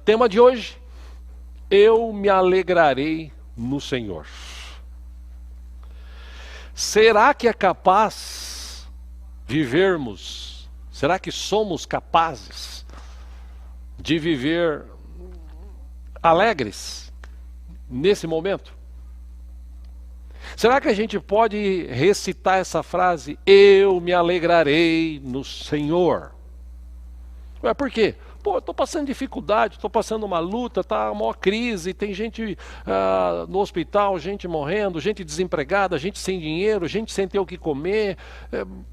tema de hoje: eu me alegrarei no Senhor. Será que é capaz vivermos, será que somos capazes de viver alegres nesse momento? Será que a gente pode recitar essa frase, eu me alegrarei no Senhor? Ué, por quê? Pô, eu estou passando dificuldade, estou passando uma luta, está uma maior crise, tem gente no hospital, gente morrendo, gente desempregada, gente sem dinheiro, gente sem ter o que comer.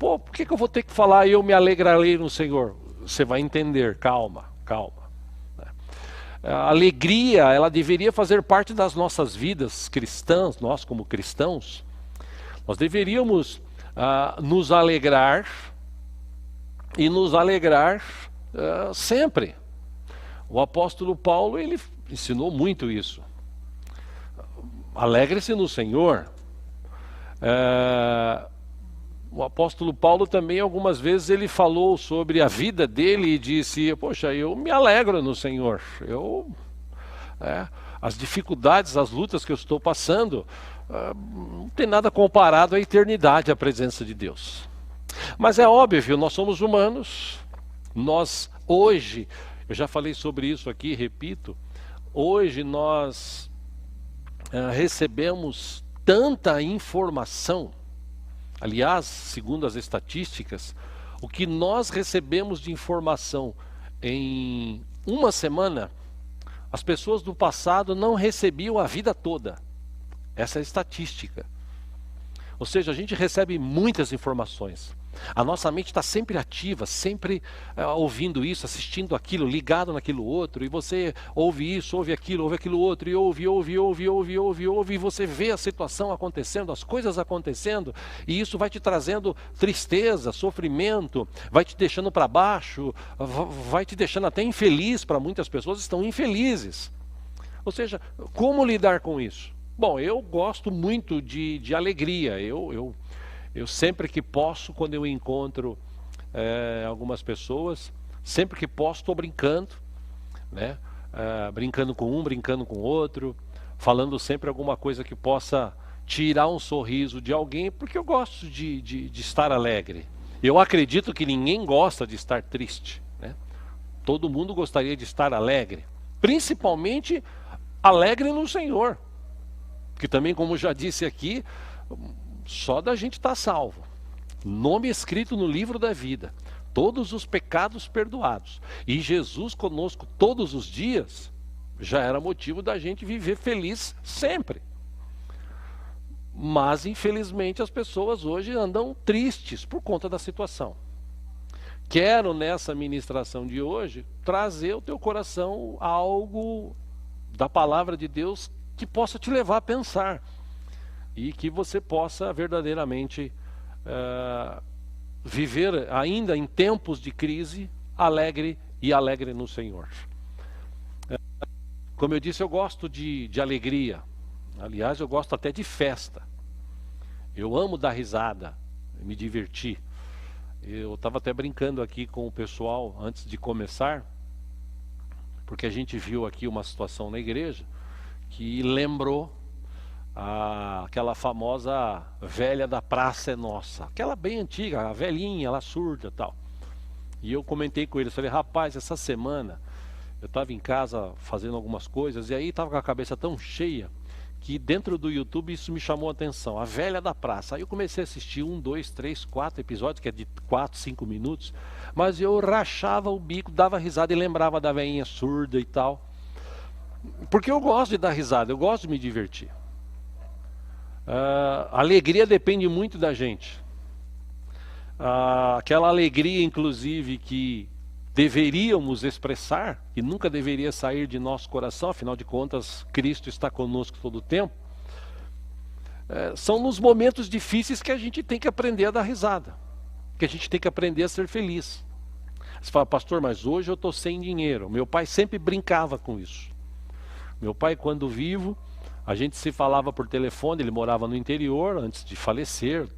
Pô, por que eu vou ter que falar eu me alegrarei no Senhor? Você vai entender, calma, calma. A alegria, ela deveria fazer parte das nossas vidas cristãs, nós como cristãos. Nós deveríamos nos alegrar e nos alegrar sempre. O apóstolo Paulo, ele ensinou muito isso. Alegre-se no Senhor. O apóstolo Paulo também, algumas vezes, ele falou sobre a vida dele e disse, poxa, eu me alegro no Senhor. As dificuldades, as lutas que eu estou passando, não tem nada comparado à eternidade, à presença de Deus. Mas é óbvio, nós somos humanos. Nós, hoje, eu já falei sobre isso aqui, repito, hoje nós recebemos tanta informação. Aliás, segundo as estatísticas, o que nós recebemos de informação em uma semana, as pessoas do passado não recebiam a vida toda. Essa é a estatística. Ou seja, a gente recebe muitas informações. A nossa mente está sempre ativa, sempre ouvindo isso, assistindo aquilo, ligado naquilo outro, e você ouve isso, ouve aquilo outro, e ouve, e você vê a situação acontecendo, as coisas acontecendo, e isso vai te trazendo tristeza, sofrimento, vai te deixando para baixo, vai te deixando até infeliz. Para muitas pessoas estão infelizes. Ou seja, como lidar com isso? Bom, eu gosto muito de alegria. Eu sempre que posso, quando eu encontro algumas pessoas, sempre que posso estou brincando, né? Brincando com um, brincando com o outro, falando sempre alguma coisa que possa tirar um sorriso de alguém, porque eu gosto de estar alegre. Eu acredito que ninguém gosta de estar triste, né? Todo mundo gostaria de estar alegre, principalmente alegre no Senhor, que também, como já disse aqui, só da gente estar salvo, nome escrito no livro da vida, todos os pecados perdoados, e Jesus conosco todos os dias, já era motivo da gente viver feliz sempre. Mas infelizmente as pessoas hoje andam tristes por conta da situação. Quero nessa ministração de hoje trazer ao teu coração algo da palavra de Deus que possa te levar a pensar, e que você possa verdadeiramente viver ainda em tempos de crise, alegre no Senhor. Como eu disse, eu gosto de alegria. Aliás, eu gosto até de festa. Eu amo dar risada, me divertir. Eu estava até brincando aqui com o pessoal antes de começar, porque a gente viu aqui uma situação na igreja que lembrou aquela famosa velha da Praça é Nossa, aquela bem antiga, a velhinha, ela surda e tal. E eu comentei com ele, falei, rapaz, essa semana eu estava em casa fazendo algumas coisas, e aí estava com a cabeça tão cheia, que dentro do YouTube isso me chamou a atenção, a velha da praça. Aí eu comecei a assistir 1, 2, 3, 4 episódios, que é de 4, 5 minutos, mas eu rachava o bico, dava risada e lembrava da velhinha surda e tal. Porque eu gosto de dar risada, eu gosto de me divertir. A alegria depende muito da gente. Aquela alegria, inclusive, que deveríamos expressar, que nunca deveria sair de nosso coração, afinal de contas, Cristo está conosco todo o tempo. São nos momentos difíceis que a gente tem que aprender a dar risada, que a gente tem que aprender a ser feliz. Você fala, pastor, mas hoje eu estou sem dinheiro. Meu pai sempre brincava com isso. Meu pai, quando vivo, a gente se falava por telefone, ele morava no interior, antes de falecer,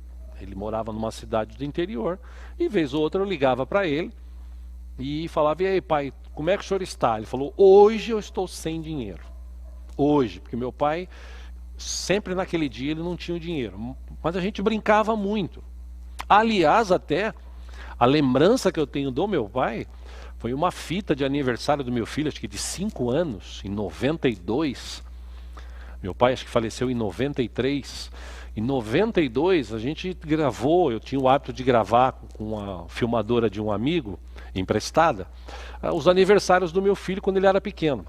ele morava numa cidade do interior, e vez ou outra eu ligava para ele, e falava, e aí pai, como é que o senhor está? Ele falou, hoje eu estou sem dinheiro. Hoje, porque meu pai, sempre naquele dia ele não tinha o dinheiro. Mas a gente brincava muito. Aliás, até, a lembrança que eu tenho do meu pai foi uma fita de aniversário do meu filho, acho que de 5 anos, em 92. Meu pai acho que faleceu em 93. Em 92 a gente gravou, eu tinha o hábito de gravar com a filmadora de um amigo, emprestada, os aniversários do meu filho quando ele era pequeno.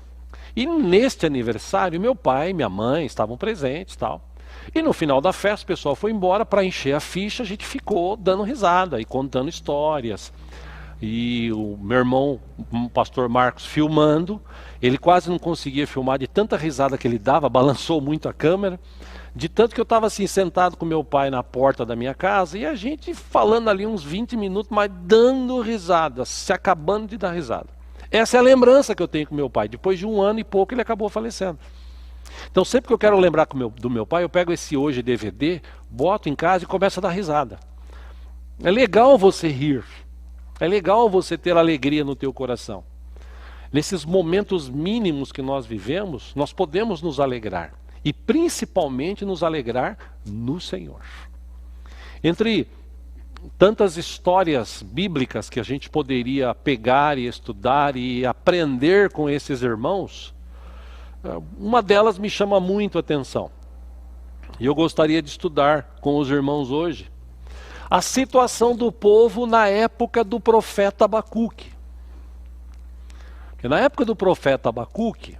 E neste aniversário, meu pai e minha mãe estavam presentes e tal. E no final da festa, o pessoal foi embora para encher a ficha, a gente ficou dando risada e contando histórias. E o meu irmão, o pastor Marcos, filmando. Ele quase não conseguia filmar de tanta risada que ele dava, balançou muito a câmera. De tanto que eu estava assim, sentado com meu pai na porta da minha casa, e a gente falando ali uns 20 minutos, mas dando risada, se acabando de dar risada. Essa é a lembrança que eu tenho com meu pai. Depois de 1 ano e pouco ele acabou falecendo. Então sempre que eu quero lembrar do meu pai, eu pego esse hoje DVD, boto em casa e começo a dar risada. É legal você rir. É legal você ter alegria no teu coração. Nesses momentos mínimos que nós vivemos, nós podemos nos alegrar. E principalmente nos alegrar no Senhor. Entre tantas histórias bíblicas que a gente poderia pegar e estudar e aprender com esses irmãos, uma delas me chama muito a atenção. E eu gostaria de estudar com os irmãos hoje a situação do povo na época do profeta Abacuque. Porque na época do profeta Abacuque,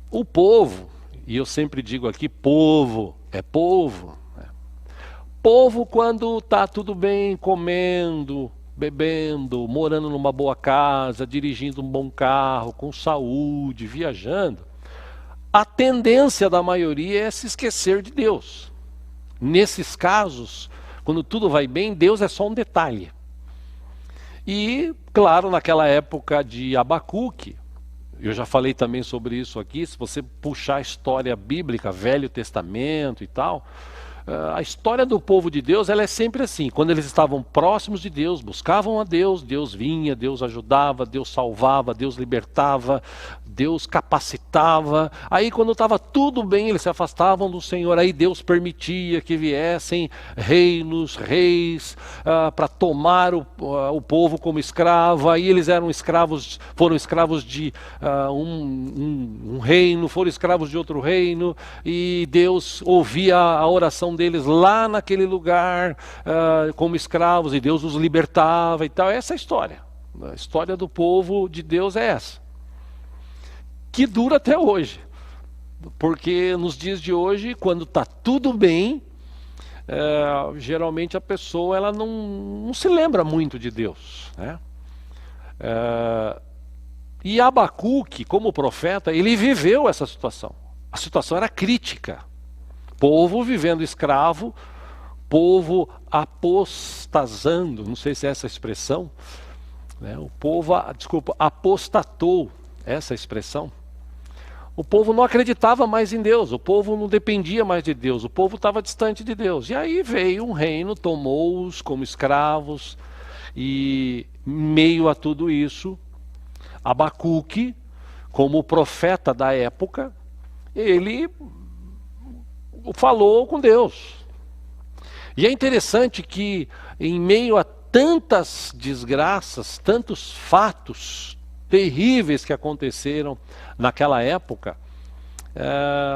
o povo, e eu sempre digo aqui, povo, é povo. Povo quando está tudo bem, comendo, bebendo, morando numa boa casa, dirigindo um bom carro, com saúde, viajando, a tendência da maioria é se esquecer de Deus. Nesses casos, quando tudo vai bem, Deus é só um detalhe. E, claro, naquela época de Abacuque, eu já falei também sobre isso aqui, se você puxar a história bíblica, Velho Testamento e tal, a história do povo de Deus, ela é sempre assim. Quando eles estavam próximos de Deus, buscavam a Deus, Deus vinha, Deus ajudava, Deus salvava, Deus libertava, Deus capacitava. Aí quando estava tudo bem, eles se afastavam do Senhor. Aí Deus permitia que viessem reinos, reis, para tomar o povo como escravo. Aí eles eram escravos, foram escravos de um reino, foram escravos de outro reino. E Deus ouvia a oração deles lá naquele lugar, como escravos, e Deus os libertava e tal. Essa é a história. A história do povo de Deus é essa. Que dura até hoje. Porque nos dias de hoje, quando está tudo bem, geralmente a pessoa ela não se lembra muito de Deus, né? E Abacuque, como profeta, ele viveu essa situação. A situação era crítica. Povo vivendo escravo, povo apostasando, não sei se é essa a expressão, né? O povo, apostatou, essa expressão. O povo não acreditava mais em Deus, o povo não dependia mais de Deus, o povo estava distante de Deus. E aí veio um reino, tomou-os como escravos, e em meio a tudo isso, Abacuque, como profeta da época, ele falou com Deus. E é interessante que em meio a tantas desgraças, tantos fatos terríveis que aconteceram naquela época,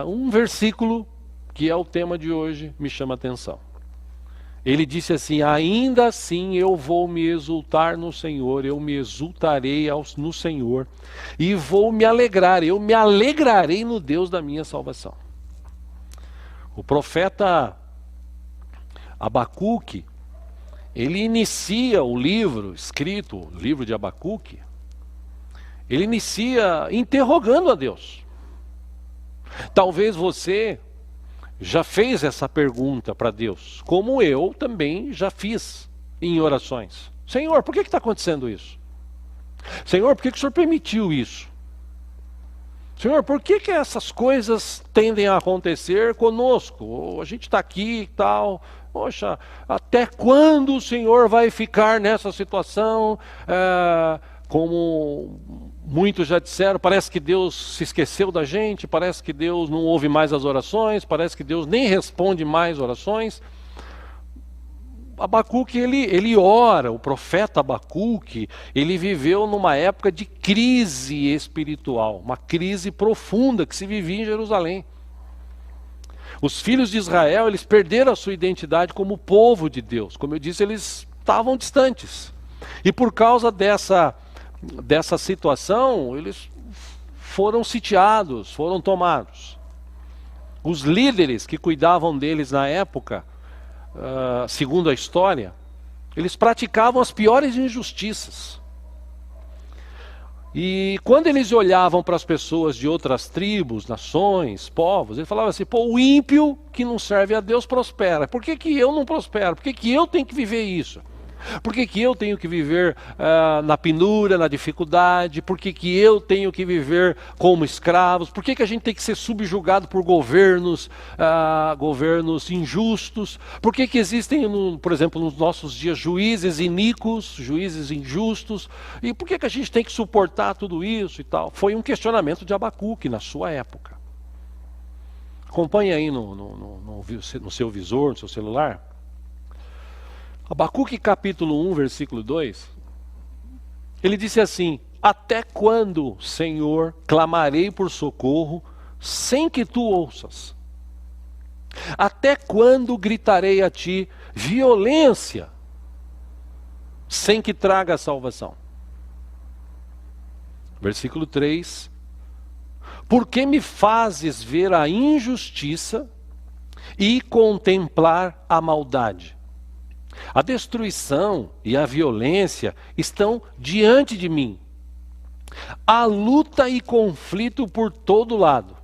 um versículo que é o tema de hoje me chama a atenção. Ele disse assim: ainda assim eu vou me exultar no Senhor, eu me exultarei no Senhor e vou me alegrar, eu me alegrarei no Deus da minha salvação. O profeta Abacuque, ele inicia o livro escrito, o livro de Abacuque, ele inicia interrogando a Deus. Talvez você já fez essa pergunta para Deus, como eu também já fiz em orações. Senhor, por que está acontecendo isso? Senhor, por que o Senhor permitiu isso? Senhor, por que essas coisas tendem a acontecer conosco? A gente está aqui e tal, Poxa, até quando o Senhor vai ficar nessa situação? Como muitos já disseram, parece que Deus se esqueceu da gente, parece que Deus não ouve mais as orações, parece que Deus nem responde mais orações. Abacuque, ele ora, o profeta Abacuque, ele viveu numa época de crise espiritual, uma crise profunda que se vivia em Jerusalém. Os filhos de Israel, eles perderam a sua identidade como povo de Deus. Como eu disse, eles estavam distantes. E por causa dessa situação, eles foram sitiados, foram tomados. Os líderes que cuidavam deles na época, segundo a história, eles praticavam as piores injustiças. E quando eles olhavam para as pessoas de outras tribos, nações, povos, eles falavam assim, pô, o ímpio que não serve a Deus prospera. Por que eu não prospero? Por que eu tenho que viver isso? Por que eu tenho que viver na penúria, na dificuldade? Por que eu tenho que viver como escravos? Por que a gente tem que ser subjugado por governos injustos? Por que existem, por exemplo, nos nossos dias, juízes iníquos, juízes injustos? E por que a gente tem que suportar tudo isso e tal? Foi um questionamento de Abacuque na sua época. Acompanhe aí no seu visor, no seu celular. Abacuque capítulo 1, versículo 2, ele disse assim, até quando, Senhor, clamarei por socorro, sem que tu ouças? Até quando gritarei a ti violência, sem que traga salvação? Versículo 3, por que me fazes ver a injustiça e contemplar a maldade? A destruição e a violência estão diante de mim. Há luta e conflito por todo lado.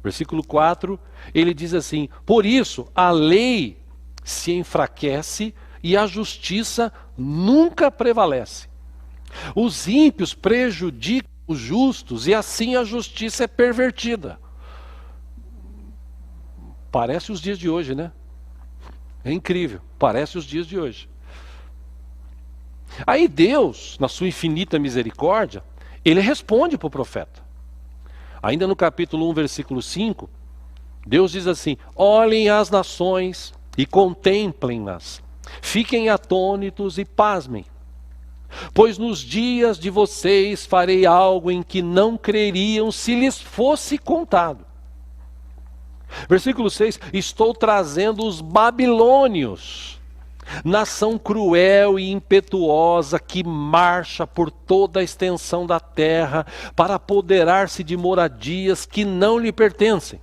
Versículo 4, ele diz assim, por isso a lei se enfraquece e a justiça nunca prevalece. Os ímpios prejudicam os justos e assim a justiça é pervertida. Parece os dias de hoje, né? É incrível, parece os dias de hoje. Aí Deus, na sua infinita misericórdia, ele responde para o profeta. Ainda no capítulo 1, versículo 5, Deus diz assim, olhem as nações e contemplem-nas, fiquem atônitos e pasmem. Pois nos dias de vocês farei algo em que não creriam se lhes fosse contado. Versículo 6, estou trazendo os babilônios, nação cruel e impetuosa que marcha por toda a extensão da terra para apoderar-se de moradias que não lhe pertencem.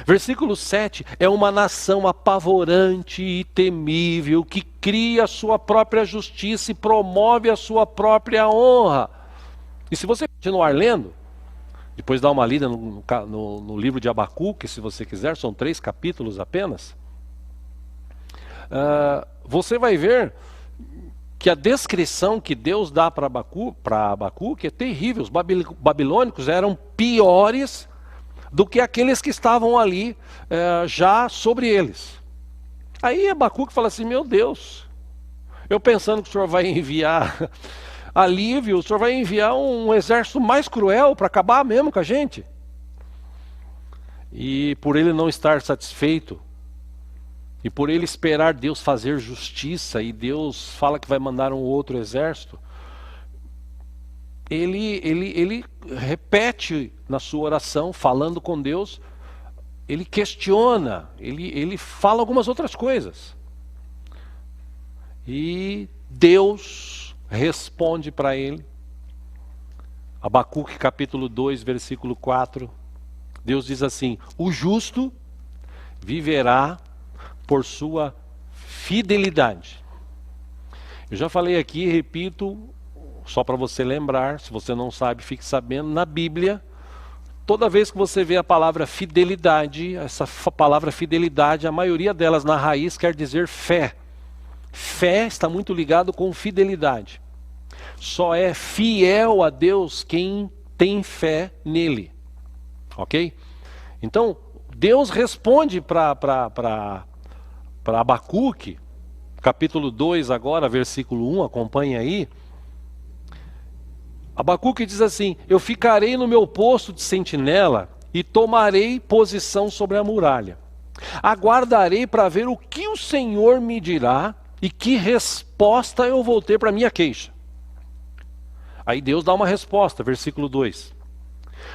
Versículo 7, é uma nação apavorante e temível que cria a sua própria justiça e promove a sua própria honra. E se você continuar lendo, depois dá uma lida no livro de Abacuque, se você quiser, são 3 capítulos apenas. Você vai ver que a descrição que Deus dá para Abacuque é terrível. Os babilônicos eram piores do que aqueles que estavam ali já sobre eles. Aí Abacuque fala assim, meu Deus, eu pensando que o Senhor vai enviar alívio, o Senhor vai enviar um exército mais cruel para acabar mesmo com a gente. E por ele não estar satisfeito, e por ele esperar Deus fazer justiça, e Deus fala que vai mandar um outro exército, ele repete na sua oração, falando com Deus, ele questiona, ele fala algumas outras coisas. E Deus responde para ele. Abacuque capítulo 2, versículo 4. Deus diz assim, o justo viverá por sua fidelidade. Eu já falei aqui e repito, só para você lembrar, se você não sabe, fique sabendo, na Bíblia, toda vez que você vê a palavra fidelidade, essa palavra fidelidade, a maioria delas na raiz quer dizer fé. Fé está muito ligado com fidelidade. Só é fiel a Deus quem tem fé nele. Ok? Então, Deus responde para para Abacuque, capítulo 2 agora, versículo 1, acompanha aí. Abacuque diz assim: eu ficarei no meu posto de sentinela e tomarei posição sobre a muralha. Aguardarei para ver o que o Senhor me dirá e que resposta eu vou ter para a minha queixa. Aí Deus dá uma resposta, versículo 2.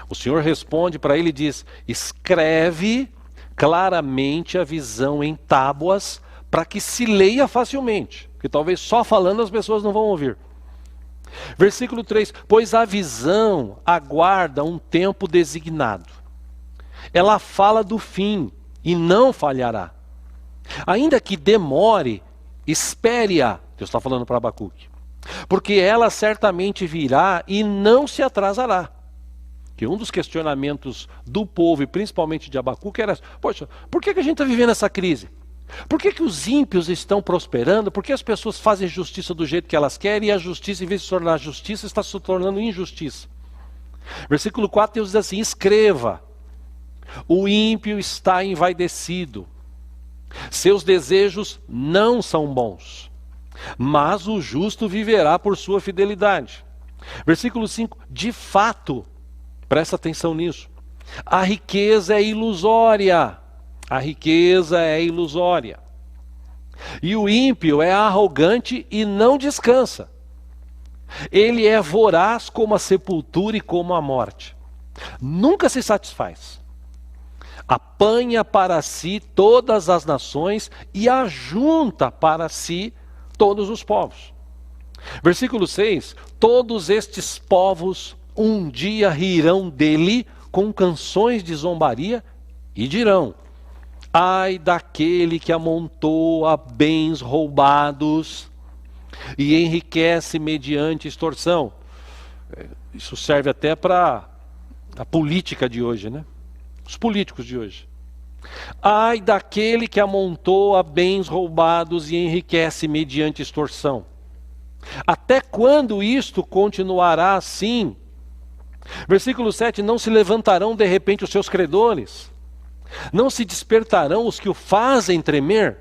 O Senhor responde para ele e diz: escreve claramente a visão em tábuas para que se leia facilmente, porque talvez só falando as pessoas não vão ouvir. Versículo 3, pois a visão aguarda um tempo designado. Ela fala do fim e não falhará. Ainda que demore, espere-a. Deus está falando para Abacuque. Porque ela certamente virá e não se atrasará. Que um dos questionamentos do povo, e principalmente de Abacuque, era: poxa, por que a gente está vivendo essa crise? Por que os ímpios estão prosperando? Por que as pessoas fazem justiça do jeito que elas querem e a justiça, em vez de se tornar justiça, está se tornando injustiça? Versículo 4, Deus diz assim: escreva, o ímpio está envaidecido, seus desejos não são bons, mas o justo viverá por sua fidelidade. Versículo 5, de fato, presta atenção nisso, a riqueza é ilusória. A riqueza é ilusória. E o ímpio é arrogante e não descansa. Ele é voraz como a sepultura e como a morte. Nunca se satisfaz. Apanha para si todas as nações e ajunta para si todos os povos. Versículo 6. Todos estes povos um dia rirão dele com canções de zombaria e dirão: ai daquele que amontoa bens roubados e enriquece mediante extorsão. Isso serve até para a política de hoje, né? Os políticos de hoje. Ai daquele que amontoa bens roubados e enriquece mediante extorsão. Até quando isto continuará assim? Versículo 7, não se levantarão de repente os seus credores? Não se despertarão os que o fazem tremer?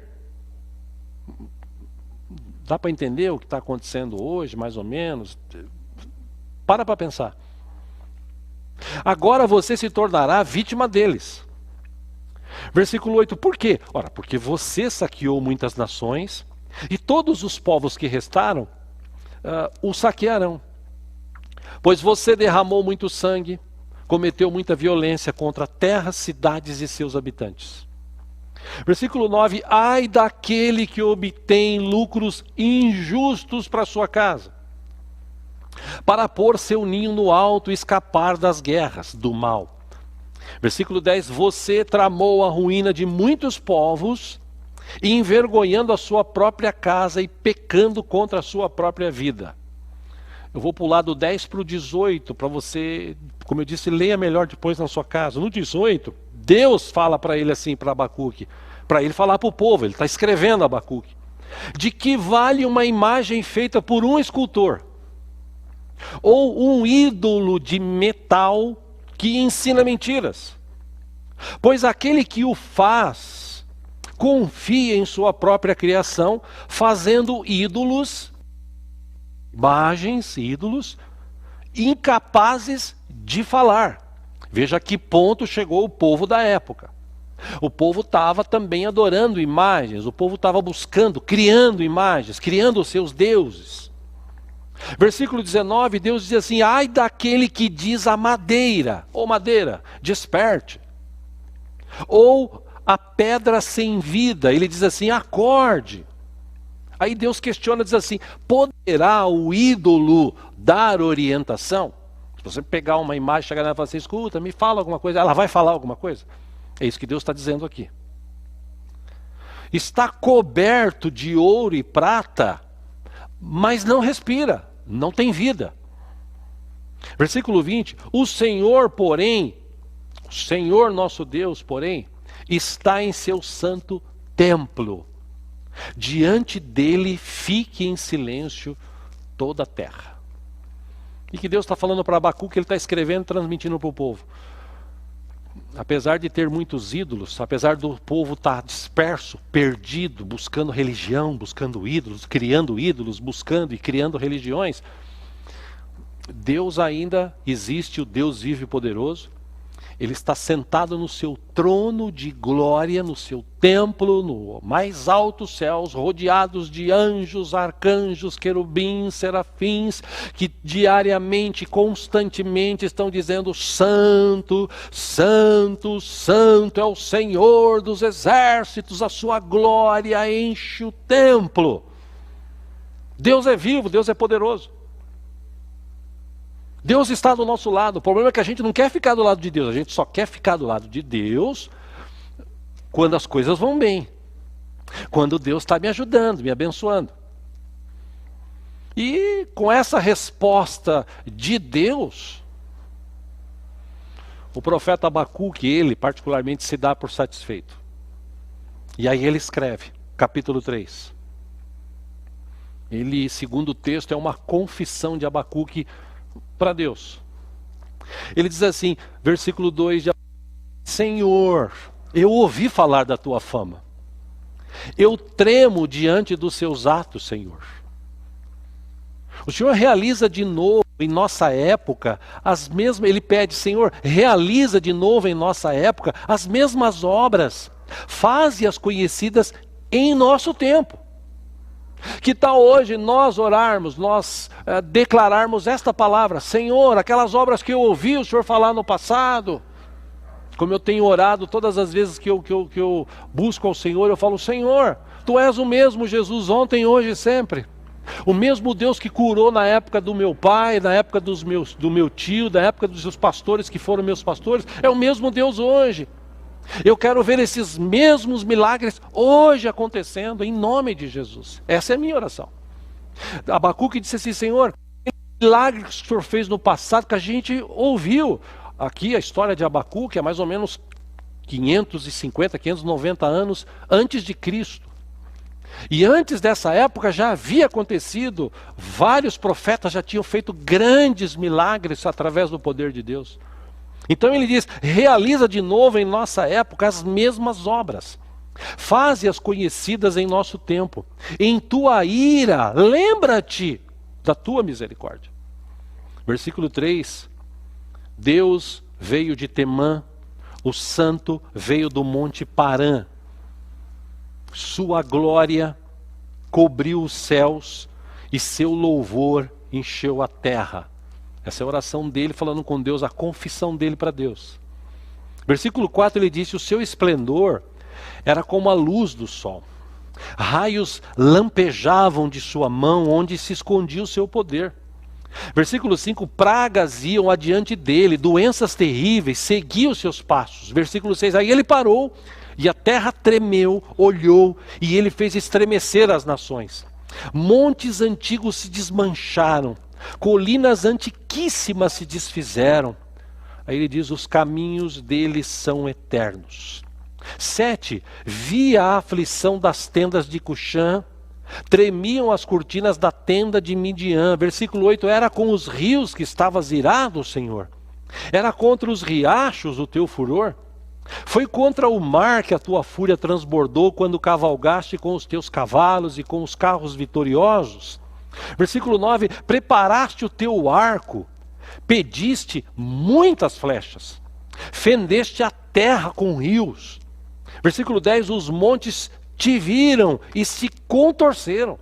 Dá para entender o que está acontecendo hoje, mais ou menos? Para pensar. Agora você se tornará vítima deles. Versículo 8, por quê? Ora, porque você saqueou muitas nações, e todos os povos que restaram o saquearão. Pois você derramou muito sangue, cometeu muita violência contra terras, cidades e seus habitantes. Versículo 9, ai daquele que obtém lucros injustos para sua casa, para pôr seu ninho no alto e escapar das guerras, do mal. Versículo 10, você tramou a ruína de muitos povos, envergonhando a sua própria casa e pecando contra a sua própria vida. Eu vou pular do 10 para o 18, para você, como eu disse, leia melhor depois na sua casa. No 18, Deus fala para ele assim, para Abacuque, para ele falar para o povo, ele está escrevendo a Abacuque. De que vale uma imagem feita por um escultor? Ou um ídolo de metal que ensina mentiras? Pois aquele que o faz, confia em sua própria criação, fazendo ídolos, imagens, ídolos, incapazes de falar. Veja a que ponto chegou o povo da época. O povo estava também adorando imagens, o povo estava buscando, criando imagens, criando os seus deuses. Versículo 19, Deus diz assim, ai daquele que diz a madeira, ou madeira, desperte. Ou a pedra sem vida, ele diz assim, acorde. Aí Deus questiona, diz assim, poderá o ídolo dar orientação? Se você pegar uma imagem, chegar nela e falar assim, escuta, me fala alguma coisa, ela vai falar alguma coisa? É isso que Deus está dizendo aqui. Está coberto de ouro e prata, mas não respira, não tem vida. Versículo 20, o Senhor, porém, o Senhor nosso Deus, porém, está em seu santo templo. Diante dele fique em silêncio toda a terra. E que Deus está falando para Abacuque, ele está escrevendo, transmitindo para o povo. apesar de ter muitos ídolos, apesar do povo estar disperso, perdido, buscando religião, buscando ídolos, buscando e criando religiões, Deus ainda existe, o Deus vivo e poderoso. Ele está sentado no seu trono de glória, no seu templo, no mais altos céus, rodeados de anjos, arcanjos, querubins, serafins, que diariamente, constantemente estão dizendo: Santo, Santo, Santo é o Senhor dos exércitos, a sua glória enche o templo. Deus é vivo, Deus é poderoso. Deus está do nosso lado. O problema é que a gente não quer ficar do lado de Deus. A gente só quer ficar do lado de Deus quando as coisas vão bem. Quando Deus está me ajudando, me abençoando. E com essa resposta de Deus, o profeta Abacuque, ele particularmente se dá por satisfeito. E aí ele escreve, capítulo 3. Ele, segundo o texto, é uma confissão de Abacuque para Deus. Ele diz assim, versículo 2 de Senhor, eu ouvi falar da tua fama. Eu tremo diante dos seus atos, Senhor. O Senhor realiza de novo em nossa época as mesmas, ele pede, Senhor, realiza de novo em nossa época as mesmas obras. Faze-as conhecidas em nosso tempo. Que tal hoje nós orarmos, nós declararmos esta palavra: Senhor, aquelas obras que eu ouvi o Senhor falar no passado, como eu tenho orado todas as vezes que eu busco ao Senhor, eu falo: Senhor, Tu és o mesmo Jesus ontem, hoje e sempre. O mesmo Deus que curou na época do meu pai, na época do meu tio, na época dos seus pastores que foram meus pastores, é o mesmo Deus hoje. Eu quero ver esses mesmos milagres hoje acontecendo, em nome de Jesus. Essa é a minha oração. Abacuque disse assim: Senhor, milagre que o Senhor fez no passado, que a gente ouviu. Aqui a história de Abacuque é mais ou menos 550, 590 anos antes de Cristo. E antes dessa época já havia acontecido, vários profetas já tinham feito grandes milagres através do poder de Deus. Então ele diz: realiza de novo em nossa época as mesmas obras. Faze-as conhecidas em nosso tempo. Em tua ira, lembra-te da tua misericórdia. Versículo 3. Deus veio de Temã, o santo veio do monte Parã. Sua glória cobriu os céus e seu louvor encheu a terra. Essa é a oração dele falando com Deus, a confissão dele para Deus. Versículo 4 ele disse: o seu esplendor era como a luz do sol. Raios lampejavam de sua mão, onde se escondia o seu poder. Versículo 5, pragas iam adiante dele, doenças terríveis seguiam os seus passos. Versículo 6, aí ele parou e a terra tremeu, olhou e ele fez estremecer as nações. Montes antigos se desmancharam, colinas antiquíssimas se desfizeram. Aí ele diz: os caminhos deles são eternos. 7, via a aflição das tendas de Cuxã, tremiam as cortinas da tenda de Midian. Versículo 8, era com os rios que estavas irado, Senhor? Era contra os riachos o teu furor? Foi contra o mar que a tua fúria transbordou quando cavalgaste com os teus cavalos e com os carros vitoriosos? Versículo 9, preparaste o teu arco, pediste muitas flechas, fendeste a terra com rios. Versículo 10, os montes te viram e se contorceram.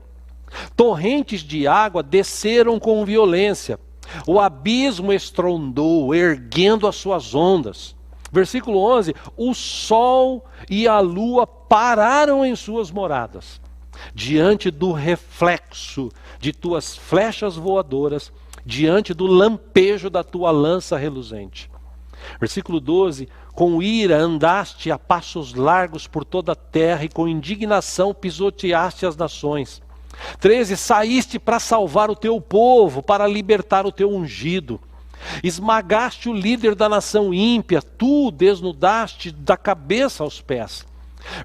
Torrentes de água desceram com violência. O abismo estrondou, erguendo as suas ondas. Versículo 11, o sol e a lua pararam em suas moradas. Diante do reflexo de tuas flechas voadoras, diante do lampejo da tua lança reluzente. Versículo 12, com ira andaste a passos largos por toda a terra e com indignação pisoteaste as nações. 13, saíste para salvar o teu povo, para libertar o teu ungido. Esmagaste o líder da nação ímpia, tu desnudaste da cabeça aos pés.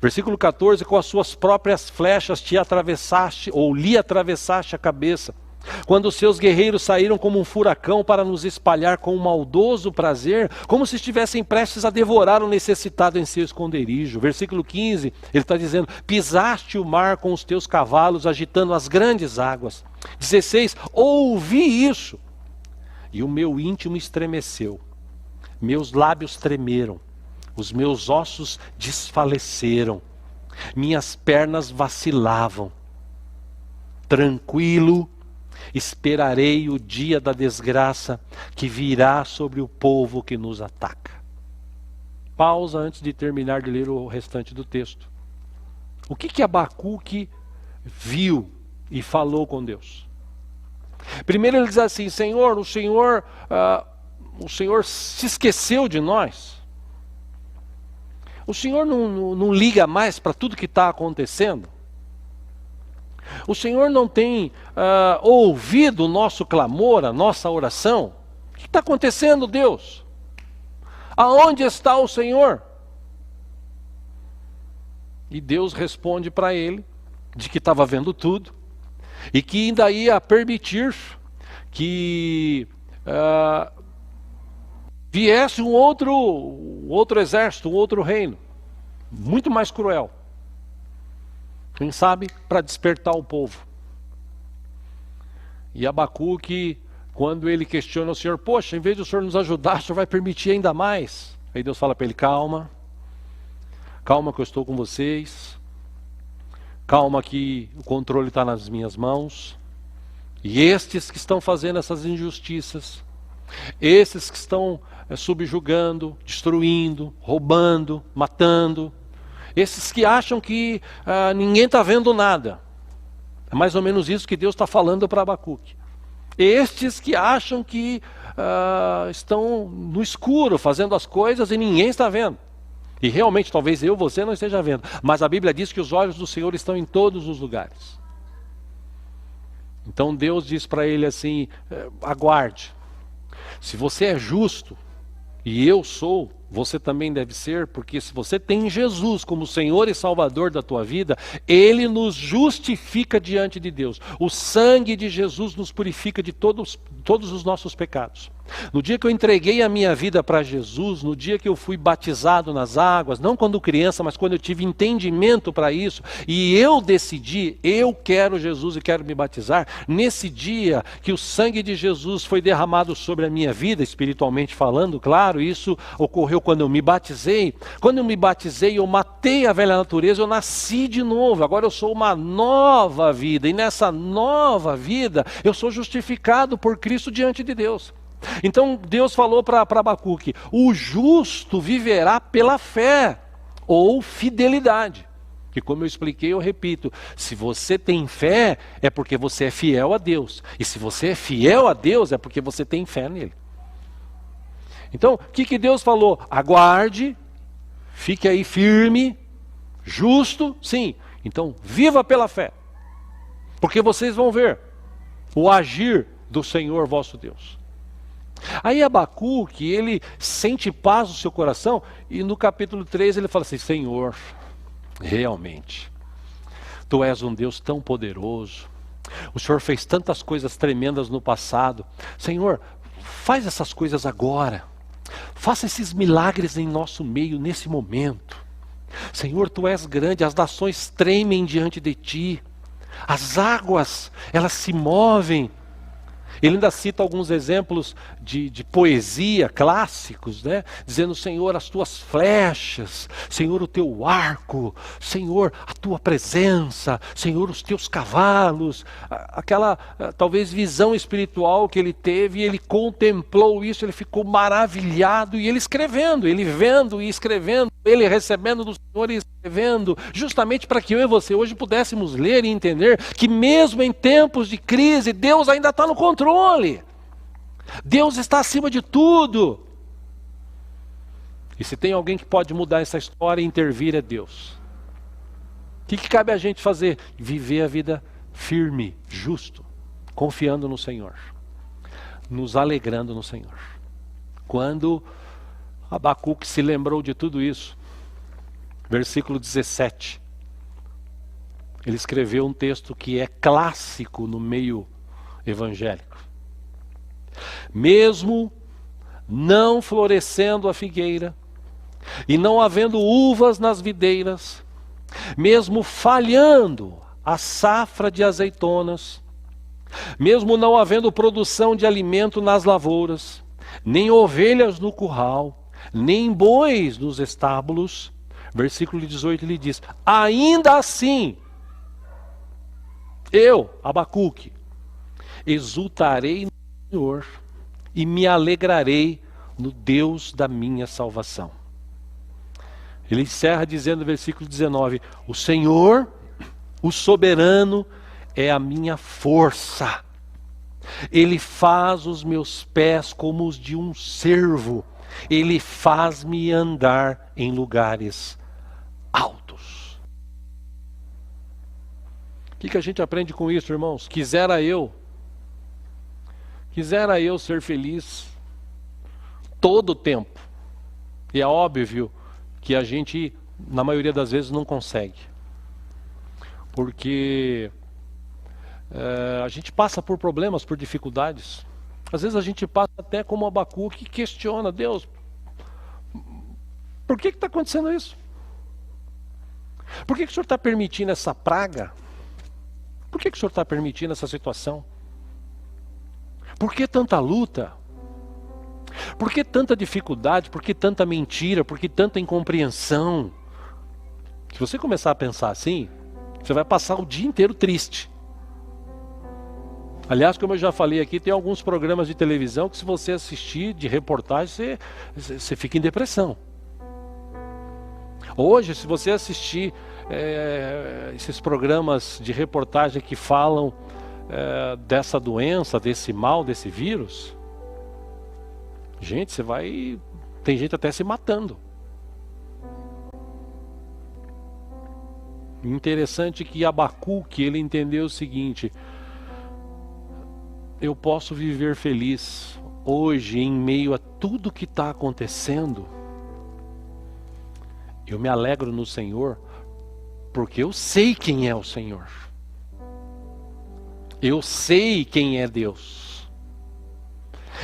Versículo 14, com as suas próprias flechas te atravessaste, ou lhe atravessaste a cabeça. Quando os seus guerreiros saíram como um furacão para nos espalhar com um maldoso prazer, como se estivessem prestes a devorar o necessitado em seu esconderijo. Versículo 15, ele está dizendo: pisaste o mar com os teus cavalos, agitando as grandes águas. 16, ouvi isso, e o meu íntimo estremeceu, meus lábios tremeram, os meus ossos desfaleceram, minhas pernas vacilavam. Tranquilo, esperarei o dia da desgraça que virá sobre o povo que nos ataca. Pausa antes de terminar de ler o restante do texto. O que Abacuque viu e falou com Deus? Primeiro ele diz assim: Senhor, o Senhor se esqueceu de nós? O Senhor não liga mais para tudo que está acontecendo? O Senhor não tem ouvido o nosso clamor, a nossa oração? O que está acontecendo, Deus? Aonde está o Senhor? E Deus responde para ele, de que estava vendo tudo, e que ainda ia permitir que viesse um outro exército, um outro reino, muito mais cruel. Quem sabe para despertar o povo. E Abacuque, quando ele questiona o Senhor: poxa, em vez de o Senhor nos ajudar, o Senhor vai permitir ainda mais? Aí Deus fala para ele: calma, calma que eu estou com vocês, calma que o controle está nas minhas mãos, e estes que estão fazendo essas injustiças, esses que estão subjugando, destruindo, roubando, matando, esses que acham que ninguém está vendo nada. É mais ou menos isso que Deus está falando para Abacuque. Estes que acham que estão no escuro, fazendo as coisas e ninguém está vendo. E realmente, talvez você não esteja vendo. Mas a Bíblia diz que os olhos do Senhor estão em todos os lugares. Então Deus diz para ele assim: aguarde. Se você é justo, e eu sou, você também deve ser, porque se você tem Jesus como Senhor e Salvador da tua vida, Ele nos justifica diante de Deus. O sangue de Jesus nos purifica de todos os nossos pecados. No dia que eu entreguei a minha vida para Jesus, no dia que eu fui batizado nas águas, não quando criança, mas quando eu tive entendimento para isso, e eu decidi, eu quero Jesus e quero me batizar, nesse dia que o sangue de Jesus foi derramado sobre a minha vida, espiritualmente falando, claro, isso ocorreu quando eu me batizei. Quando eu me batizei, eu matei a velha natureza, eu nasci de novo, agora eu sou uma nova vida, e nessa nova vida, eu sou justificado por Cristo diante de Deus. Então Deus falou para Abacuque: o justo viverá pela fé ou fidelidade. Que, como eu expliquei, eu repito: se você tem fé, é porque você é fiel a Deus. E se você é fiel a Deus, é porque você tem fé nele. Então, o que Deus falou? Aguarde, fique aí firme, justo, sim. Então, viva pela fé. Porque vocês vão ver o agir do Senhor vosso Deus. Aí Abacuque, ele sente paz no seu coração, e no capítulo 3 ele fala assim: Senhor, realmente, Tu és um Deus tão poderoso, o Senhor fez tantas coisas tremendas no passado, Senhor, faz essas coisas agora, faça esses milagres em nosso meio nesse momento. Senhor, Tu és grande, as nações tremem diante de Ti, as águas, elas se movem. Ele ainda cita alguns exemplos de poesia clássicos, né? Dizendo: Senhor, as tuas flechas, Senhor, o teu arco, Senhor, a tua presença, Senhor, os teus cavalos. Aquela, talvez, visão espiritual que ele teve, e ele contemplou isso, ele ficou maravilhado, e ele escrevendo, ele vendo e escrevendo, ele recebendo do Senhor e escrevendo, justamente para que eu e você hoje pudéssemos ler e entender que mesmo em tempos de crise, Deus ainda está no controle. Deus está acima de tudo. E se tem alguém que pode mudar essa história e intervir, é Deus. O que cabe a gente fazer? Viver a vida firme, justo, confiando no Senhor, nos alegrando no Senhor. Quando Abacuque se lembrou de tudo isso, versículo 17, ele escreveu um texto que é clássico no meio evangélico. Mesmo não florescendo a figueira, e não havendo uvas nas videiras, mesmo falhando a safra de azeitonas, mesmo não havendo produção de alimento nas lavouras, nem ovelhas no curral, nem bois nos estábulos, versículo 18 ele diz: ainda assim, eu, Abacuque, exultarei no Senhor e me alegrarei no Deus da minha salvação. Ele encerra dizendo no versículo 19: o Senhor, o soberano, é a minha força. Ele faz os meus pés como os de um cervo. Ele faz-me andar em lugares altos. O que a gente aprende com isso, irmãos? Quisera eu ser feliz todo o tempo. E é óbvio que a gente, na maioria das vezes, não consegue. Porque a gente passa por problemas, por dificuldades. Às vezes a gente passa até como Abacuque, que questiona: Deus, por que está acontecendo isso? Por que o Senhor está permitindo essa praga? Por que o Senhor está permitindo essa situação? Por que tanta luta? Por que tanta dificuldade? Por que tanta mentira? Por que tanta incompreensão? Se você começar a pensar assim, você vai passar o dia inteiro triste. Aliás, como eu já falei aqui, tem alguns programas de televisão que, se você assistir de reportagem, você fica em depressão. Hoje, se você assistir esses programas de reportagem que falam dessa doença, desse mal, desse vírus, gente, tem gente até se matando. Interessante que Abacuque, ele entendeu o seguinte: eu posso viver feliz hoje em meio a tudo que está acontecendo. Eu me alegro no Senhor, porque eu sei quem é o Senhor. Eu sei quem é Deus.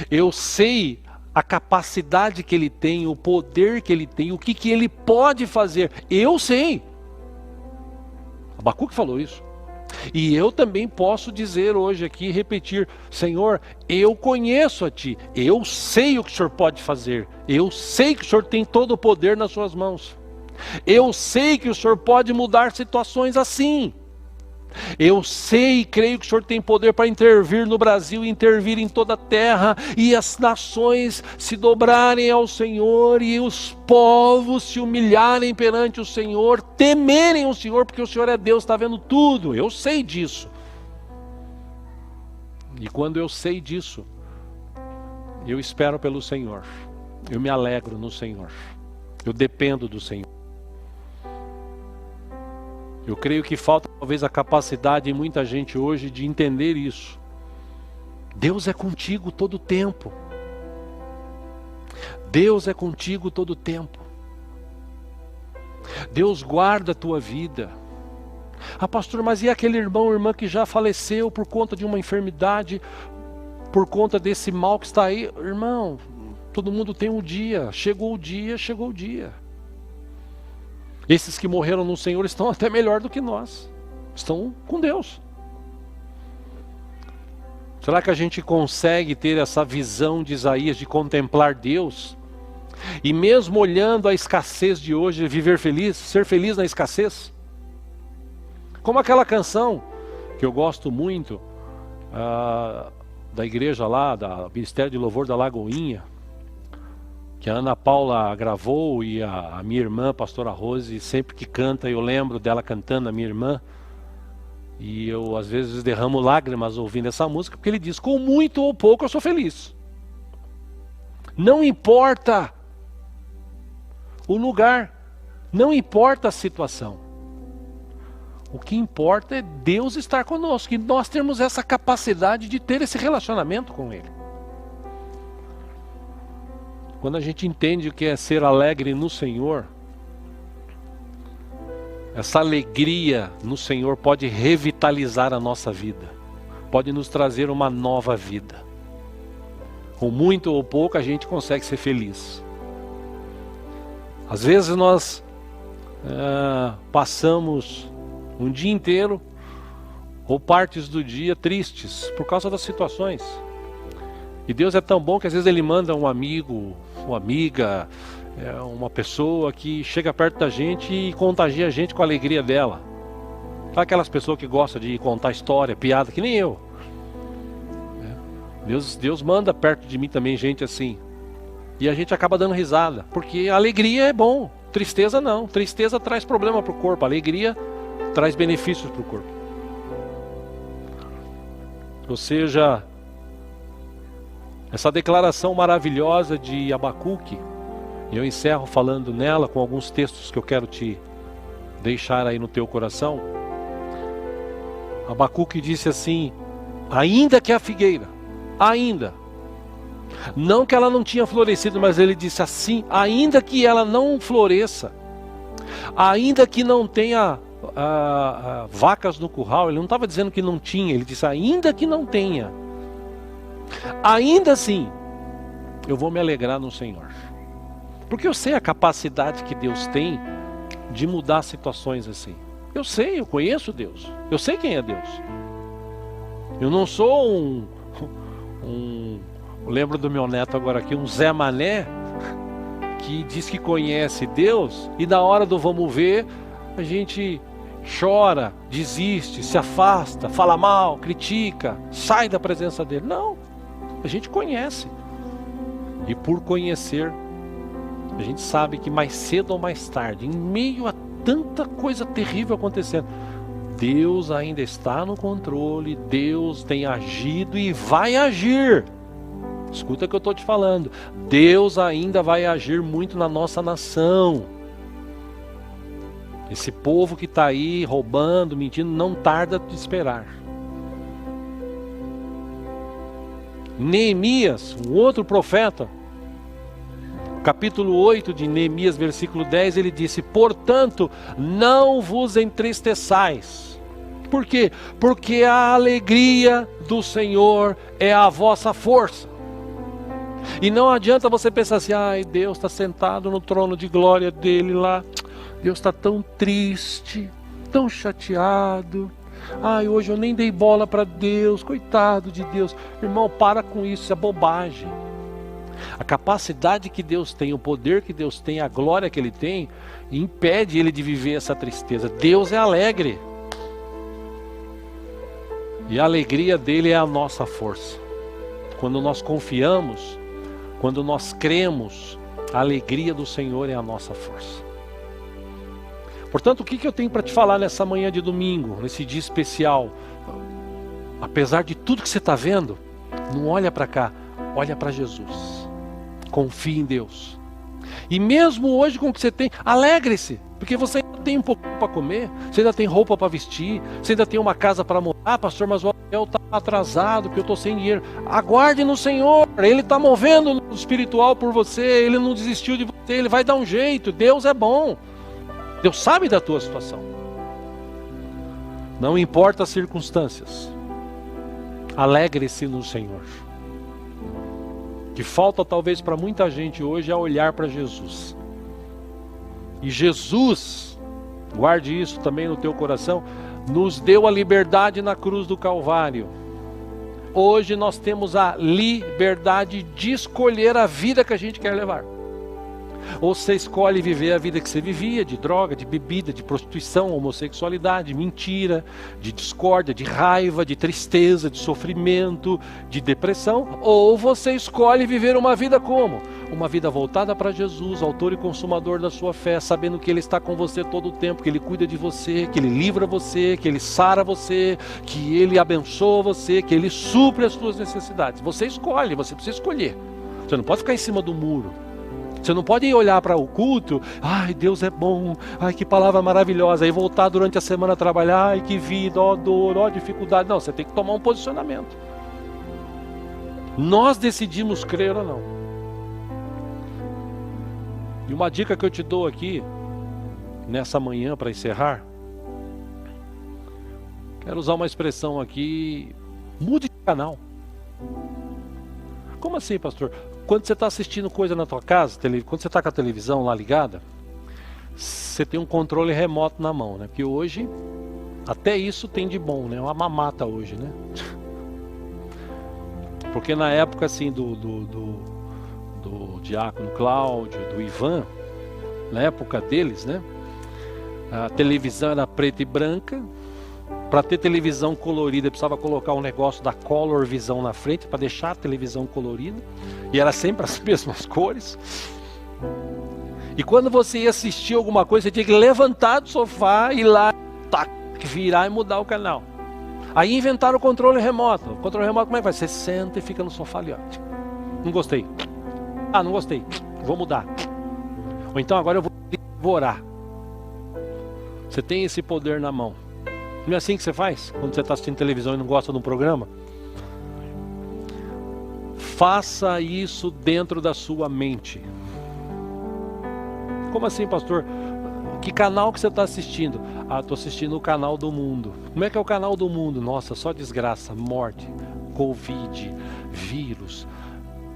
Eu sei a capacidade que Ele tem, o poder que Ele tem, o que Ele pode fazer. Eu sei. Abacuque falou isso. E eu também posso dizer hoje aqui, repetir: Senhor, eu conheço a Ti. Eu sei o que o Senhor pode fazer. Eu sei que o Senhor tem todo o poder nas suas mãos. Eu sei que o Senhor pode mudar situações assim. Eu sei e creio que o Senhor tem poder para intervir no Brasil, intervir em toda a terra, e as nações se dobrarem ao Senhor, e os povos se humilharem perante o Senhor, temerem o Senhor, porque o Senhor é Deus, está vendo tudo. Eu sei disso. E quando eu sei disso, eu espero pelo Senhor. Eu me alegro no Senhor. Eu dependo do Senhor. Eu creio que falta talvez a capacidade em muita gente hoje de entender isso. Deus é contigo todo o tempo. Deus é contigo todo o tempo. Deus guarda a tua vida. Ah, pastor, mas e aquele irmão ou irmã que já faleceu por conta de uma enfermidade, por conta desse mal que está aí? Irmão, todo mundo tem um dia. Chegou o dia, chegou o dia. Esses que morreram no Senhor estão até melhor do que nós. Estão com Deus. Será que a gente consegue ter essa visão de Isaías de contemplar Deus? E mesmo olhando a escassez de hoje, viver feliz, ser feliz na escassez? Como aquela canção que eu gosto muito, da igreja lá, do Ministério de Louvor da Lagoinha, que a Ana Paula gravou, e a minha irmã, a pastora Rose, sempre que canta, eu lembro dela cantando, a minha irmã, e eu às vezes derramo lágrimas ouvindo essa música, porque ele diz: com muito ou pouco eu sou feliz. Não importa o lugar, não importa a situação. O que importa é Deus estar conosco, e nós termos essa capacidade de ter esse relacionamento com Ele. Quando a gente entende o que é ser alegre no Senhor, essa alegria no Senhor pode revitalizar a nossa vida, pode nos trazer uma nova vida. Com muito ou pouco a gente consegue ser feliz. Às vezes nós passamos um dia inteiro ou partes do dia tristes por causa das situações. E Deus é tão bom que às vezes Ele manda um amigo, uma amiga, uma pessoa que chega perto da gente e contagia a gente com a alegria dela. Sabe aquelas pessoas que gostam de contar história, piada, que nem eu. Deus manda perto de mim também gente assim. E a gente acaba dando risada, porque a alegria é bom, tristeza não. Tristeza traz problema para o corpo, a alegria traz benefícios para o corpo. Ou seja, essa declaração maravilhosa de Abacuque, e eu encerro falando nela com alguns textos que eu quero te deixar aí no teu coração. Abacuque disse assim: ainda que a figueira, ainda, não que ela não tinha florescido, mas ele disse assim, ainda que ela não floresça, ainda que não tenha vacas no curral, ele não estava dizendo que não tinha, ele disse ainda que não tenha, ainda assim eu vou me alegrar no Senhor, porque eu sei a capacidade que Deus tem de mudar situações assim. Eu sei, eu conheço Deus, eu sei quem é Deus. Eu não sou eu lembro do meu neto agora aqui, um Zé Mané, que diz que conhece Deus e na hora do vamos ver, a gente chora, desiste, se afasta, fala mal, critica, sai da presença dele. Não, a gente conhece. E por conhecer, a gente sabe que mais cedo ou mais tarde, em meio a tanta coisa terrível acontecendo, Deus ainda está no controle, Deus tem agido e vai agir. Escuta o que eu estou te falando. Deus ainda vai agir muito na nossa nação. Esse povo que está aí roubando, mentindo, não tarda de esperar. Neemias, um outro profeta, capítulo 8 de Neemias, versículo 10, ele disse: portanto, não vos entristeçais. Por quê? Porque a alegria do Senhor é a vossa força. E não adianta você pensar assim: ai, Deus está sentado no trono de glória dele lá, Deus está tão triste, tão chateado, ai, hoje eu nem dei bola para Deus, coitado de Deus. Irmão, para com isso, isso é bobagem. A capacidade que Deus tem, o poder que Deus tem, a glória que Ele tem, impede Ele de viver essa tristeza. Deus é alegre. E a alegria dele é a nossa força. Quando nós confiamos, quando nós cremos, a alegria do Senhor é a nossa força. Portanto, o que eu tenho para te falar nessa manhã de domingo, nesse dia especial? Apesar de tudo que você está vendo, não olha para cá, olha para Jesus. Confie em Deus. E mesmo hoje com o que você tem, alegre-se, porque você ainda tem um pouco para comer, você ainda tem roupa para vestir, você ainda tem uma casa para morar. Ah, pastor, mas o aluguel está atrasado, porque eu estou sem dinheiro. Aguarde no Senhor, Ele está movendo no espiritual por você, Ele não desistiu de você, Ele vai dar um jeito. Deus é bom, Deus sabe da tua situação. Não importa as circunstâncias, alegre-se no Senhor. O que falta talvez para muita gente hoje é olhar para Jesus. E Jesus, guarde isso também no teu coração, nos deu a liberdade na cruz do Calvário. Hoje nós temos a liberdade de escolher a vida que a gente quer levar. Ou você escolhe viver a vida que você vivia, de droga, de bebida, de prostituição, homossexualidade, mentira, de discórdia, de raiva, de tristeza, de sofrimento, de depressão. Ou você escolhe viver uma vida como? Uma vida voltada para Jesus, autor e consumador da sua fé, sabendo que Ele está com você todo o tempo, que Ele cuida de você, que Ele livra você, que Ele sara você, que Ele abençoa você, que Ele supre as suas necessidades. Você escolhe, você precisa escolher. Você não pode ficar em cima do muro. Você não pode ir olhar para o culto, ai, Deus é bom, ai, que palavra maravilhosa, e voltar durante a semana a trabalhar, ai, que vida, ó dor, ó dificuldade. Não, você tem que tomar um posicionamento. Nós decidimos crer ou não. E uma dica que eu te dou aqui, nessa manhã para encerrar, quero usar uma expressão aqui Mude de canal. Como assim, pastor? Quando você está assistindo coisa na tua casa, quando você está com a televisão lá ligada, você tem um controle remoto na mão, né? Porque hoje, até isso tem de bom, né? Uma mamata hoje, né? Porque na época, assim, do Diácono Cláudio, do Ivan, na época deles, né? A televisão era preta e branca. Para ter televisão colorida, precisava colocar um negócio da Color Visão na frente para deixar a televisão colorida. E era sempre as mesmas cores. E quando você ia assistir alguma coisa, você tinha que levantar do sofá e ir lá, virar e mudar o canal. Aí inventaram o controle remoto. O controle remoto, como é que vai? Você senta e fica no sofá ali, ó. Não gostei. Ah, não gostei. Vou mudar. Ou então agora eu vou orar. Você tem esse poder na mão. Não é assim que você faz? Quando você está assistindo televisão e não gosta de um programa? Faça isso dentro da sua mente. Como assim, pastor? Que canal que você está assistindo? Ah, estou assistindo o canal do mundo. Como é que é o canal do mundo? Nossa, só desgraça, morte, Covid, vírus,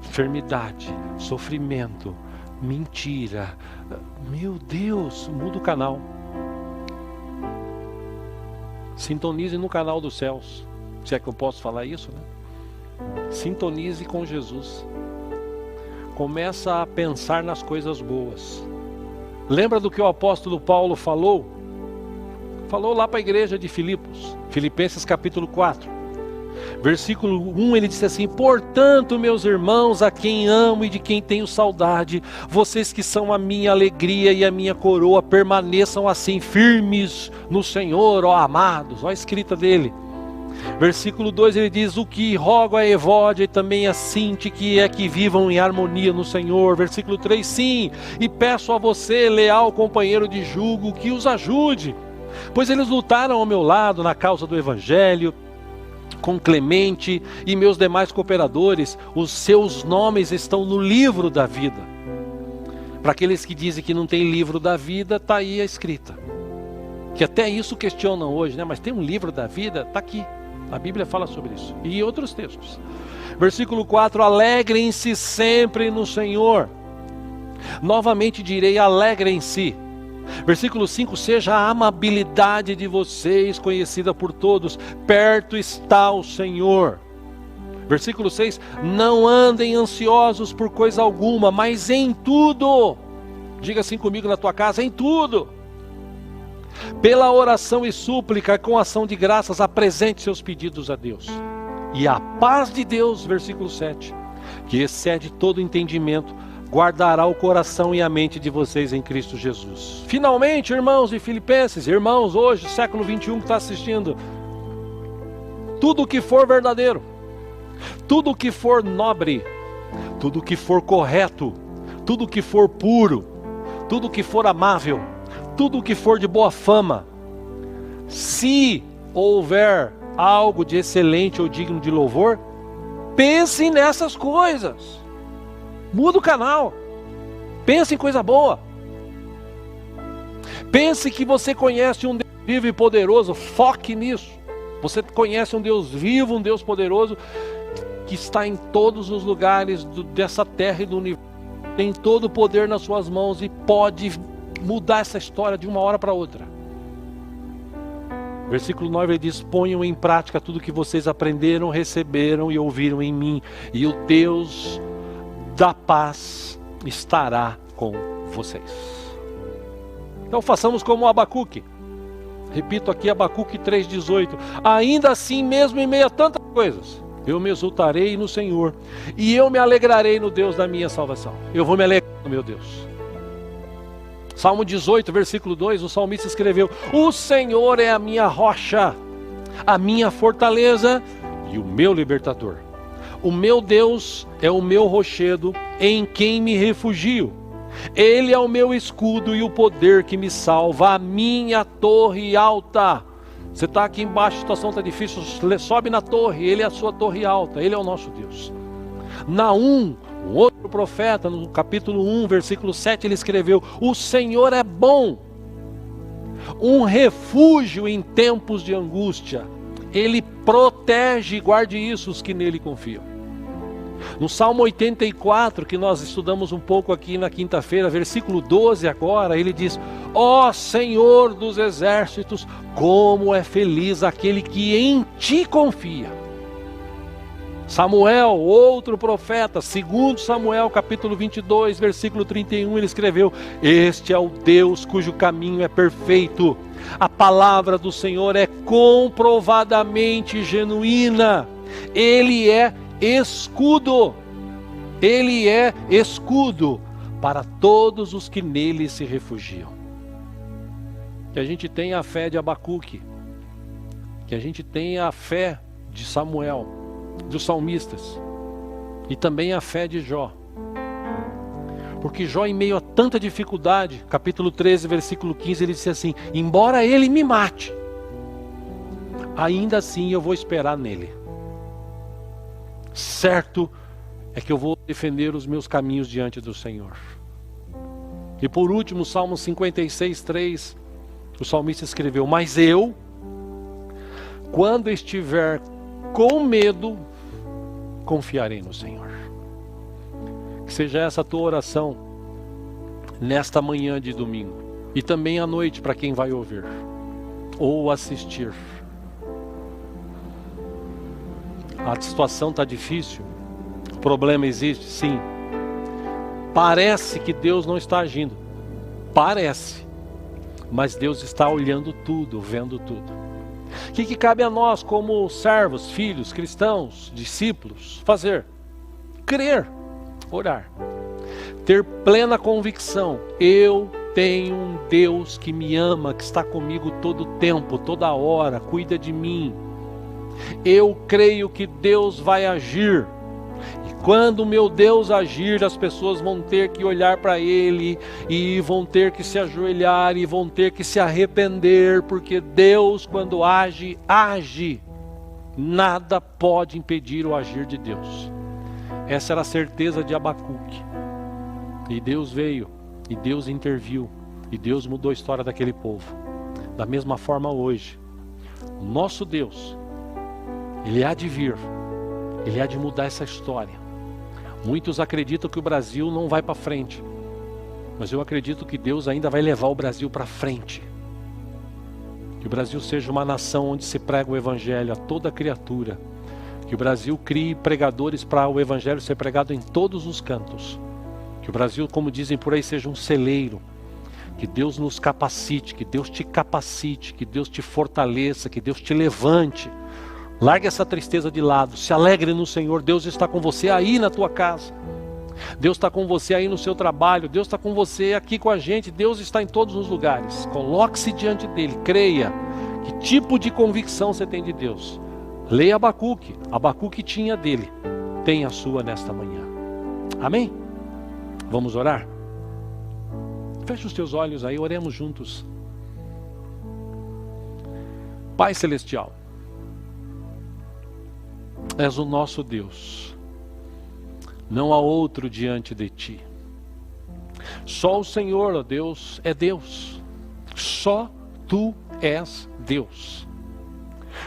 enfermidade, sofrimento, mentira. Meu Deus, muda o canal. Sintonize no canal dos céus. Se é que eu posso falar isso, né? Sintonize com Jesus. Começa a pensar nas coisas boas. Lembra do que o apóstolo Paulo falou? Falou lá para a igreja de Filipos, Filipenses capítulo 4. Versículo 1, ele disse assim: portanto, meus irmãos, a quem amo e de quem tenho saudade, vocês que são a minha alegria e a minha coroa, permaneçam assim firmes no Senhor, ó amados. Ó a escrita dele. Versículo 2, ele diz: o que rogo a Evódia e também a Sinti, que é que vivam em harmonia no Senhor. Versículo 3, sim, e peço a você, leal companheiro de jugo, que os ajude, pois eles lutaram ao meu lado na causa do Evangelho, com Clemente e meus demais cooperadores. Os seus nomes estão no livro da vida. Para aqueles que dizem que não tem livro da vida, está aí a escrita. Que até isso questionam hoje, né? Mas tem um livro da vida? Está aqui. A Bíblia fala sobre isso. E outros textos. Versículo 4, alegrem-se sempre no Senhor. Novamente direi, alegrem-se. Versículo 5, seja a amabilidade de vocês conhecida por todos, perto está o Senhor. Versículo 6, não andem ansiosos por coisa alguma, mas em tudo, diga assim comigo na tua casa, em tudo, pela oração e súplica, com ação de graças, apresente seus pedidos a Deus. E a paz de Deus, versículo 7, que excede todo entendimento, guardará o coração e a mente de vocês em Cristo Jesus. Finalmente, irmãos de Filipenses, irmãos hoje, século 21 que está assistindo, tudo que for verdadeiro, tudo que for nobre, tudo que for correto, tudo que for puro, tudo que for amável, tudo que for de boa fama, se houver algo de excelente ou digno de louvor, pense nessas coisas. Muda o canal. Pense em coisa boa. Pense que você conhece um Deus vivo e poderoso. Foque nisso. Você conhece um Deus vivo, um Deus poderoso, que está em todos os lugares dessa terra e do universo. Tem todo o poder nas suas mãos e pode mudar essa história de uma hora para outra. Versículo 9, ele diz: ponham em prática tudo que vocês aprenderam, receberam e ouviram em mim, e o Deus da paz estará com vocês. Então façamos como Abacuque. Repito aqui Abacuque 3,18. Ainda assim, mesmo em meio a tantas coisas, eu me exultarei no Senhor, e eu me alegrarei no Deus da minha salvação. Eu vou me alegrar no meu Deus. Salmo 18, versículo 2, o salmista escreveu: o Senhor é a minha rocha, a minha fortaleza e o meu libertador. O meu Deus é o meu rochedo, em quem me refugio. Ele é o meu escudo e o poder que me salva, a minha torre alta. Você está aqui embaixo, a situação está difícil, sobe na torre, ele é a sua torre alta, ele é o nosso Deus. Naum, o outro profeta, no capítulo 1, versículo 7, ele escreveu: o Senhor é bom, um refúgio em tempos de angústia. Ele protege, guarde isso, os que nele confiam. No Salmo 84, que nós estudamos um pouco aqui na quinta-feira, versículo 12 agora, ele diz: ó Senhor dos exércitos, como é feliz aquele que em ti confia. Samuel, outro profeta, segundo Samuel capítulo 22, versículo 31, ele escreveu: este é o Deus cujo caminho é perfeito. A palavra do Senhor é comprovadamente genuína. Ele é escudo. Ele é escudo para todos os que nele se refugiam. Que a gente tenha a fé de Abacuque, que a gente tenha a fé de Samuel, dos salmistas, e também a fé de Jó. Porque Jó, em meio a tanta dificuldade, capítulo 13, versículo 15, ele disse assim: embora ele me mate, ainda assim eu vou esperar nele. Certo é que eu vou defender os meus caminhos diante do Senhor. E por último, Salmo 56, 3, o salmista escreveu: mas eu, quando estiver com medo, confiarei no Senhor. Que seja essa a tua oração nesta manhã de domingo e também à noite para quem vai ouvir ou assistir. A situação está difícil, o problema existe, sim. Parece que Deus não está agindo, parece, mas Deus está olhando tudo, vendo tudo. O que cabe a nós como servos, filhos, cristãos, discípulos, fazer? Crer, orar, ter plena convicção: eu tenho um Deus que me ama, que está comigo todo o tempo, toda hora, cuida de mim. Eu creio que Deus vai agir. E quando o meu Deus agir, as pessoas vão ter que olhar para Ele e vão ter que se ajoelhar e vão ter que se arrepender, porque Deus, quando age, age. Nada pode impedir o agir de Deus. Essa era a certeza de Abacuque. E Deus veio, e Deus interviu, e Deus mudou a história daquele povo. Da mesma forma hoje, o nosso Deus, Ele há de vir, Ele há de mudar essa história. Muitos acreditam que o Brasil não vai para frente, mas eu acredito que Deus ainda vai levar o Brasil para frente. Que o Brasil seja uma nação onde se prega o Evangelho a toda criatura. Que o Brasil crie pregadores para o Evangelho ser pregado em todos os cantos. Que o Brasil, como dizem por aí, seja um celeiro. Que Deus nos capacite, que Deus te capacite, que Deus te fortaleça, que Deus te levante. Largue essa tristeza de lado, se alegre no Senhor. Deus está com você aí na tua casa. Deus está com você aí no seu trabalho. Deus está com você aqui com a gente. Deus está em todos os lugares. Coloque-se diante dele, creia. Que tipo de convicção você tem de Deus? Leia Abacuque. Abacuque tinha dele. Tem a sua nesta manhã. Amém? Vamos orar? Feche os teus olhos aí, oremos juntos. Pai Celestial, és o nosso Deus, não há outro diante de ti. Só o Senhor, ó Deus, é Deus. Só tu és Deus.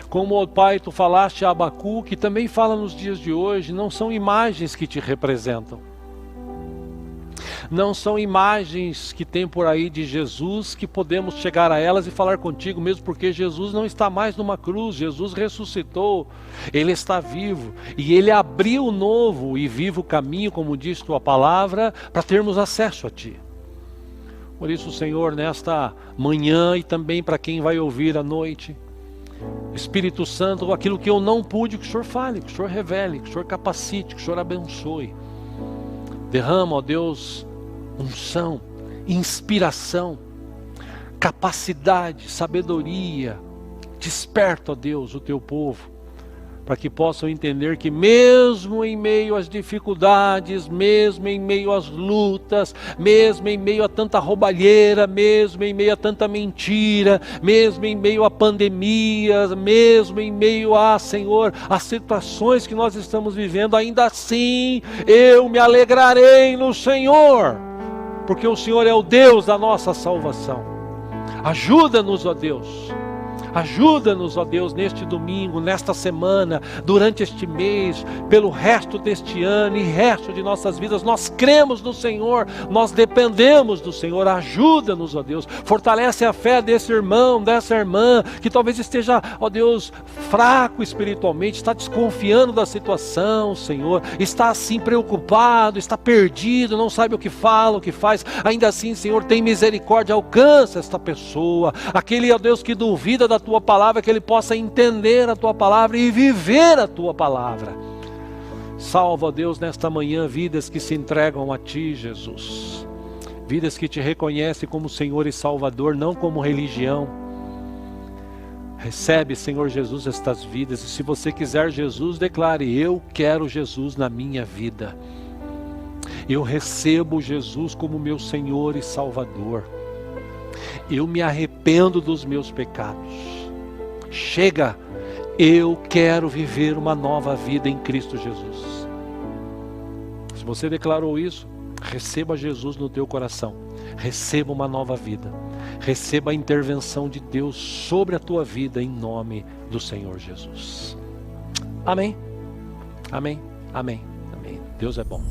Como, ó Pai, tu falaste a Abacuque, também fala nos dias de hoje, não são imagens que te representam. Não são imagens que tem por aí de Jesus que podemos chegar a elas e falar contigo, mesmo porque Jesus não está mais numa cruz, Jesus ressuscitou, Ele está vivo e Ele abriu o novo e vivo caminho, como diz tua palavra, para termos acesso a ti. Por isso, Senhor, nesta manhã e também para quem vai ouvir à noite, Espírito Santo, aquilo que eu não pude, que o Senhor fale, que o Senhor revele, que o Senhor capacite, que o Senhor abençoe. Derrama, ó Deus, unção, inspiração, capacidade, sabedoria. Desperta, ó Deus, o teu povo, para que possam entender que mesmo em meio às dificuldades, mesmo em meio às lutas, mesmo em meio a tanta roubalheira, mesmo em meio a tanta mentira, mesmo em meio a pandemias, mesmo em meio a, Senhor, as situações que nós estamos vivendo, ainda assim eu me alegrarei no Senhor, porque o Senhor é o Deus da nossa salvação. Ajuda-nos, ó Deus, Ajuda-nos, ó Deus, neste domingo, nesta semana, durante este mês, pelo resto deste ano e resto de nossas vidas. Nós cremos no Senhor, nós dependemos do Senhor. Ajuda-nos, ó Deus. Fortalece a fé desse irmão, dessa irmã, que talvez esteja, ó Deus, fraco espiritualmente, está desconfiando da situação, Senhor. Está assim preocupado, está perdido, não sabe o que fala, o que faz. Ainda assim, Senhor, tem misericórdia, alcança esta pessoa. Aquele, ó Deus, que duvida da tua palavra, que ele possa entender a tua palavra e viver a tua palavra. Salva, ó Deus, nesta manhã, vidas que se entregam a ti, Jesus. Vidas que te reconhecem como Senhor e Salvador, não como religião. Recebe, Senhor Jesus, estas vidas. E se você quiser Jesus, declare: eu quero Jesus na minha vida. Eu recebo Jesus como meu Senhor e Salvador. Eu me arrependo dos meus pecados. Chega, eu quero viver uma nova vida em Cristo Jesus. Se você declarou isso, receba Jesus no teu coração. Receba uma nova vida. Receba a intervenção de Deus sobre a tua vida em nome do Senhor Jesus. Amém. Amém. Amém. Amém. Deus é bom.